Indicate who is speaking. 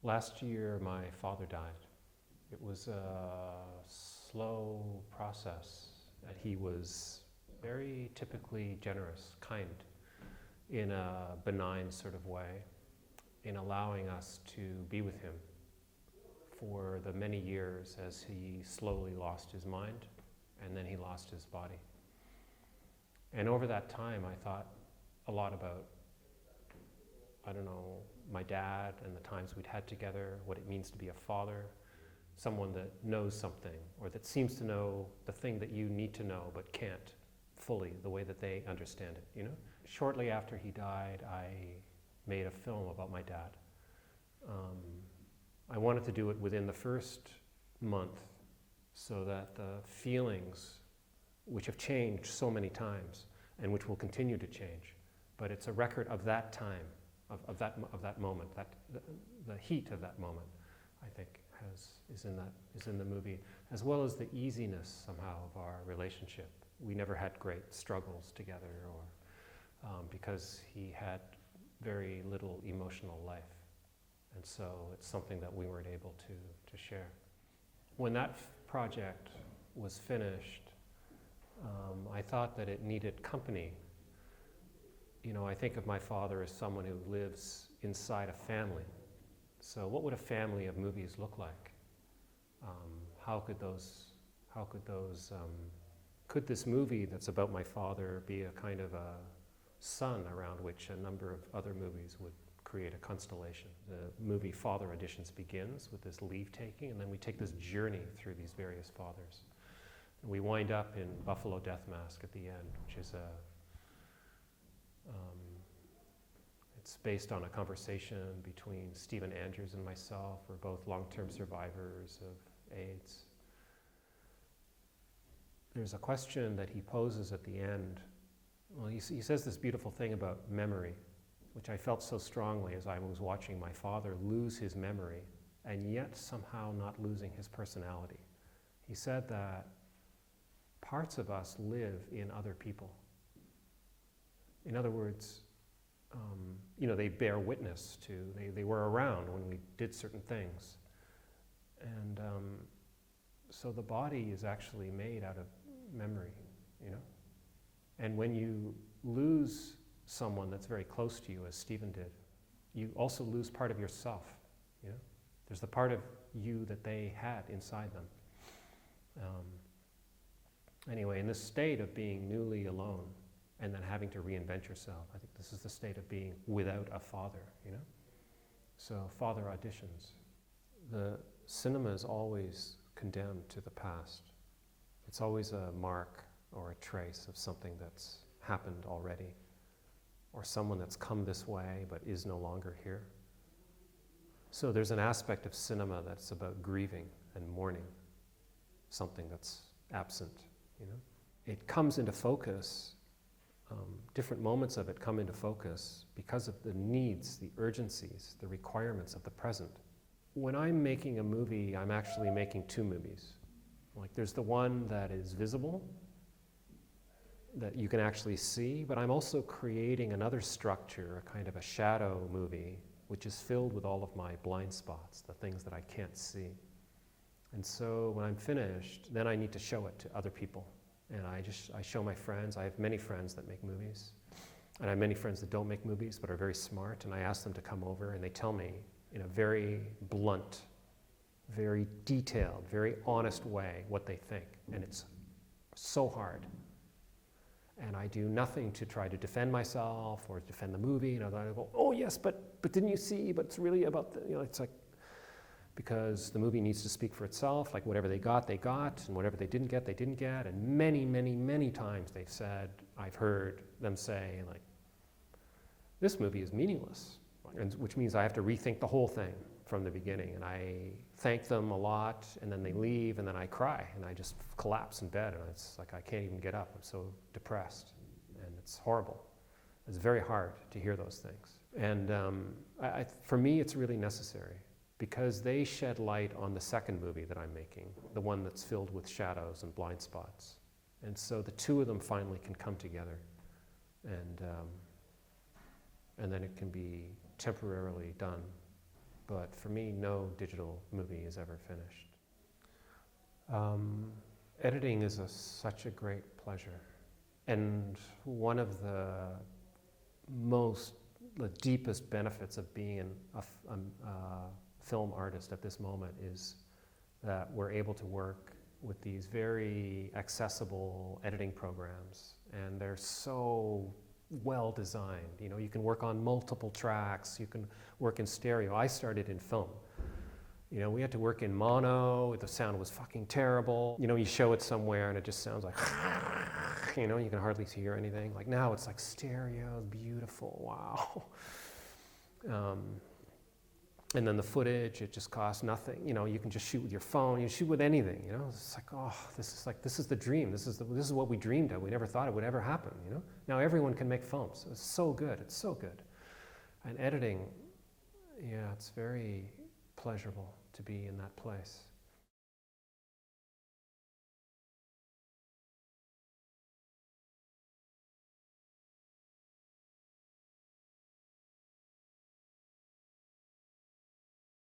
Speaker 1: Last year, my father died. It was a slow process. He was very typically generous, kind, in a benign sort of way, in allowing us to be with him for the many years as he slowly lost his mind and then he lost his body. And over that time, I thought a lot about, I don't know, my dad and the times we'd had together, what it means to be a father, someone that knows something or that seems to know the thing that you need to know but can't fully the way that they understand it, you know? Shortly after he died, I made a film about my dad. I wanted to do it within the first month so that the feelings, which have changed so many times and which will continue to change, but it's a record of that time, of that moment, the heat of that moment, I think is in the movie, as well as the easiness somehow of our relationship. We never had great struggles together, or because he had very little emotional life, and so it's something that we weren't able to share. When that project was finished, I thought that it needed company. You know, I think of my father as someone who lives inside a family. So what would a family of movies look like? Could this movie that's about my father be a kind of a sun around which a number of other movies would create a constellation? The movie Father Auditions begins with this leave-taking, and then we take this journey through these various fathers. And we wind up in Buffalo Death Mask at the end, which is it's based on a conversation between Stephen Andrews and myself. We're both long-term survivors of AIDS. There's a question that he poses at the end. Well, he says this beautiful thing about memory, which I felt so strongly as I was watching my father lose his memory and yet somehow not losing his personality. He said that parts of us live in other people. In other words, you know, they bear witness to, they were around when we did certain things. And so the body is actually made out of memory, you know? And when you lose someone that's very close to you, as Stephen did, you also lose part of yourself, you know? There's the part of you that they had inside them. Anyway, in this state of being newly alone and then having to reinvent yourself, I think this is the state of being without a father, you know? So, Father Auditions. The cinema is always condemned to the past. It's always a mark or a trace of something that's happened already, or someone that's come this way but is no longer here. So there's an aspect of cinema that's about grieving and mourning something that's absent, you know? It comes into focus, different moments of it come into focus because of the needs, the urgencies, the requirements of the present. When I'm making a movie, I'm actually making two movies. Like, there's the one that is visible, that you can actually see, but I'm also creating another structure, a kind of a shadow movie, which is filled with all of my blind spots, the things that I can't see. And so when I'm finished, then I need to show it to other people. And I show my friends. I have many friends that make movies. And I have many friends that don't make movies but are very smart, and I ask them to come over and they tell me in a very blunt, very detailed, very honest way what they think. And it's so hard. And I do nothing to try to defend myself or defend the movie. You know, I go, oh yes, but didn't you see? But it's really about the, you know, it's like, because the movie needs to speak for itself, like whatever they got, and whatever they didn't get, and many, many, many times they've said, I've heard them say, like, this movie is meaningless, and, which means I have to rethink the whole thing from the beginning, and I thank them a lot, and then they leave, and then I cry, and I just collapse in bed, and it's like I can't even get up, I'm so depressed, and it's horrible. It's very hard to hear those things. And for me, it's really necessary, because they shed light on the second movie that I'm making, the one that's filled with shadows and blind spots. And so the two of them finally can come together, and then it can be temporarily done but for me, no digital movie is ever finished. Editing is such a great pleasure. And one of the deepest benefits of being a film artist at this moment is that we're able to work with these very accessible editing programs, and they're so well designed. You know, you can work on multiple tracks, you can work in stereo. I started in film. You know, we had to work in mono, the sound was fucking terrible. You know, you show it somewhere and it just sounds like, you know, you can hardly hear anything. Like now it's like stereo, beautiful, wow. And then the footage, it just costs nothing. You know, you can just shoot with your phone, you shoot with anything, you know. It's like, oh, this is the dream. This is what we dreamed of. We never thought it would ever happen, you know. Now everyone can make films. It's so good, it's so good. And editing, yeah, it's very pleasurable to be in that place.